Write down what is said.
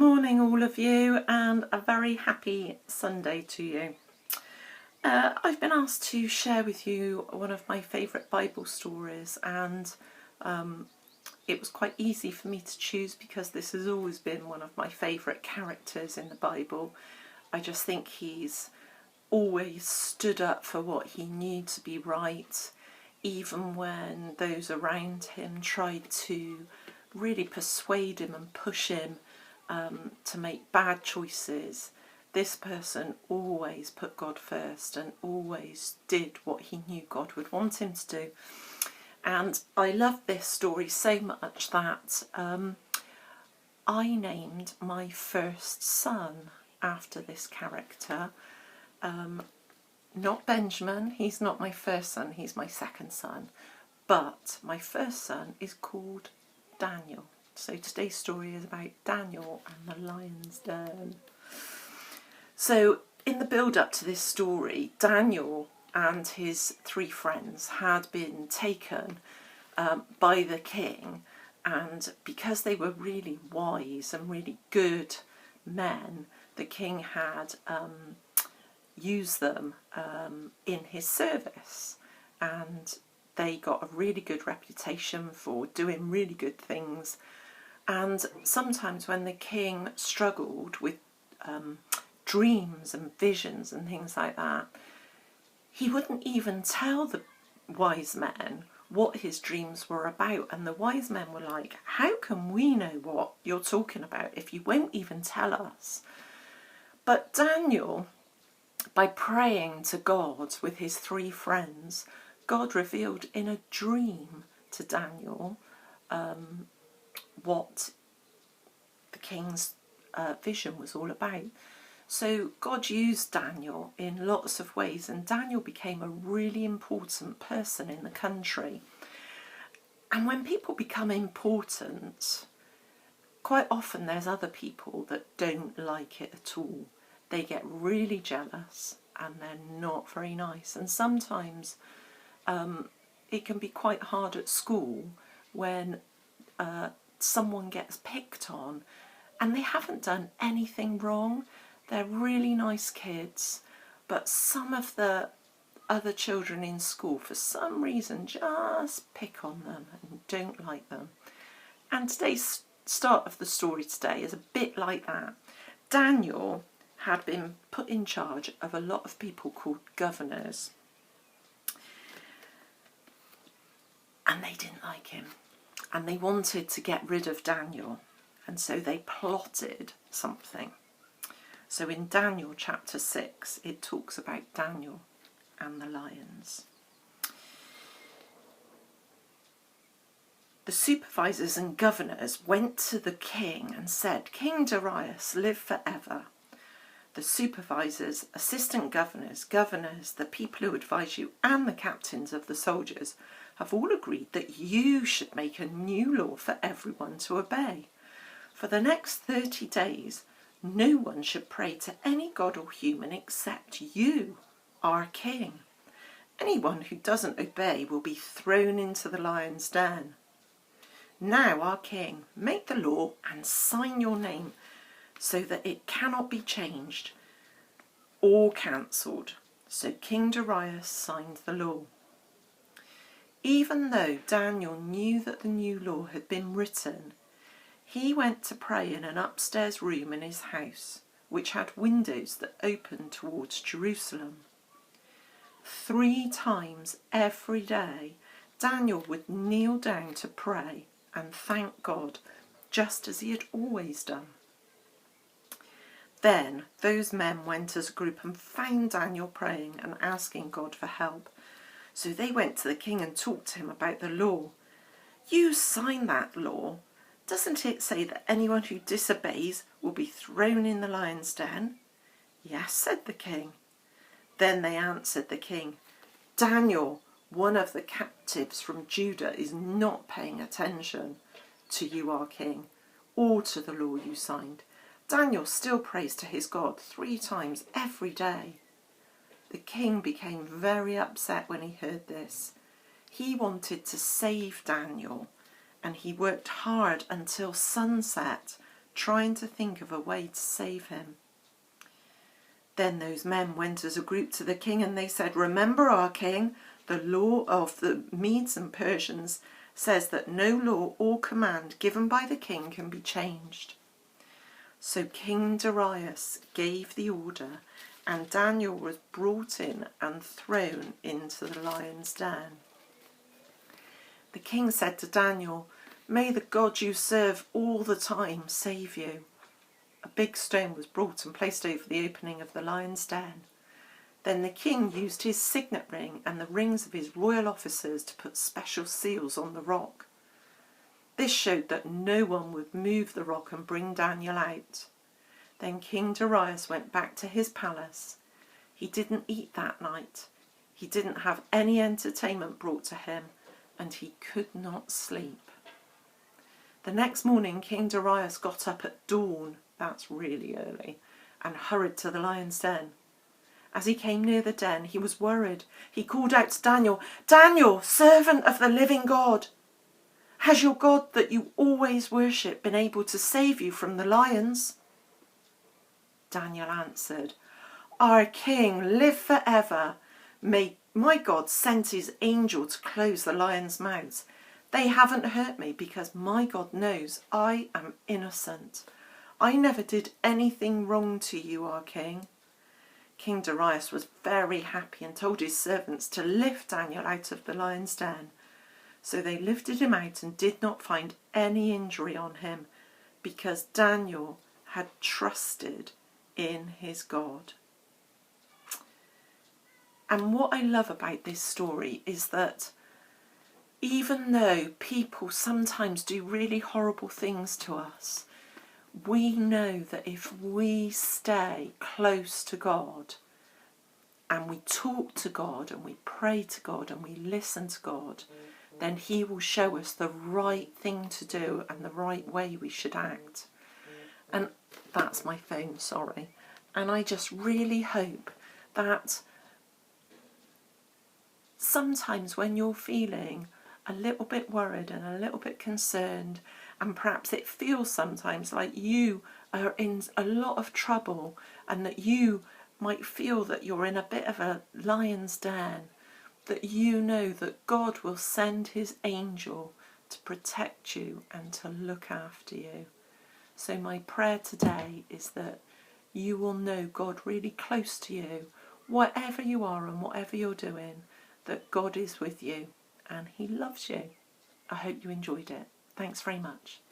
morning all of you, and a very happy Sunday to you. I've been asked to share with you one of my favourite Bible stories, and it was quite easy for me to choose because this has always been one of my favourite characters in the Bible. I just think he's always stood up for what he knew to be right, even when those around him tried to really persuade him and push him to make bad choices. This person always put God first and always did what he knew God would want him to do. And I love this story so much that I named my first son after this character. Not Benjamin, he's not my first son, he's my second son. But my first son is called Daniel. So today's story is about Daniel and the lion's den. So in the build-up to this story, Daniel and his three friends had been taken by the king, and because they were really wise and really good men, the king had used them in his service, and they got a really good reputation for doing really good things. And sometimes when the king struggled with dreams and visions and things like that, he wouldn't even tell the wise men what his dreams were about. And the wise men were like, how can we know what you're talking about if you won't even tell us? But Daniel, by praying to God with his three friends, God revealed in a dream to Daniel what the king's vision was all about. So God used Daniel in lots of ways, and Daniel became a really important person in the country. And when people become important, quite often there's other people that don't like it at all. They get really jealous and they're not very nice. And sometimes it can be quite hard at school when someone gets picked on and they haven't done anything wrong. They're really nice kids, but some of the other children in school for some reason just pick on them and don't like them. And today's start of the story today is a bit like that. Daniel had been put in charge of a lot of people called governors, and they didn't like him. And they wanted to get rid of Daniel, and so they plotted something. So in Daniel chapter 6, it talks about Daniel and the lions. The supervisors and governors went to the king and said, "King Darius, live forever." The supervisors, assistant governors, the people who advise you, and the captains of the soldiers have all agreed that you should make a new law for everyone to obey. For the next 30 days, no one should pray to any god or human except you, our king. Anyone who doesn't obey will be thrown into the lion's den. Now, our king, make the law and sign your name so that it cannot be changed or cancelled. So King Darius signed the law. Even though Daniel knew that the new law had been written, he went to pray in an upstairs room in his house, which had windows that opened towards Jerusalem. 3 times every day, Daniel would kneel down to pray and thank God, just as he had always done. Then those men went as a group and found Daniel praying and asking God for help. So they went to the king and talked to him about the law. "You signed that law. Doesn't it say that anyone who disobeys will be thrown in the lion's den?" "Yes," said the king. Then they answered the king, "Daniel, one of the captives from Judah, is not paying attention to you, our king, or to the law you signed. Daniel still prays to his God 3 times every day." The king became very upset when he heard this. He wanted to save Daniel, and he worked hard until sunset trying to think of a way to save him. Then those men went as a group to the king and they said, "Remember, our king, the law of the Medes and Persians says that no law or command given by the king can be changed." So King Darius gave the order, and Daniel was brought in and thrown into the lion's den. The king said to Daniel, "May the God you serve all the time save you." A big stone was brought and placed over the opening of the lion's den. Then the king used his signet ring and the rings of his royal officers to put special seals on the rock. This showed that no one would move the rock and bring Daniel out. Then King Darius went back to his palace. He didn't eat that night. He didn't have any entertainment brought to him, and he could not sleep. The next morning, King Darius got up at dawn, that's really early, and hurried to the lion's den. As he came near the den, he was worried. He called out to Daniel, "Daniel, servant of the living God, has your God that you always worship been able to save you from the lions?" Daniel answered, "Our king, live forever. May my God sent his angel to close the lions' mouths. They haven't hurt me because my God knows I am innocent. I never did anything wrong to you, our king." King Darius was very happy and told his servants to lift Daniel out of the lion's den. So they lifted him out and did not find any injury on him, because Daniel had trusted in his God. And what I love about this story is that even though people sometimes do really horrible things to us, we know that if we stay close to God and we talk to God and we pray to God and we listen to God, then he will show us the right thing to do and the right way we should act. And that's my phone, sorry. And I just really hope that sometimes when you're feeling a little bit worried and a little bit concerned, and perhaps it feels sometimes like you are in a lot of trouble and that you might feel that you're in a bit of a lion's den, that you know that God will send his angel to protect you and to look after you. So my prayer today is that you will know God really close to you, whatever you are and whatever you're doing, that God is with you and he loves you. I hope you enjoyed it. Thanks very much.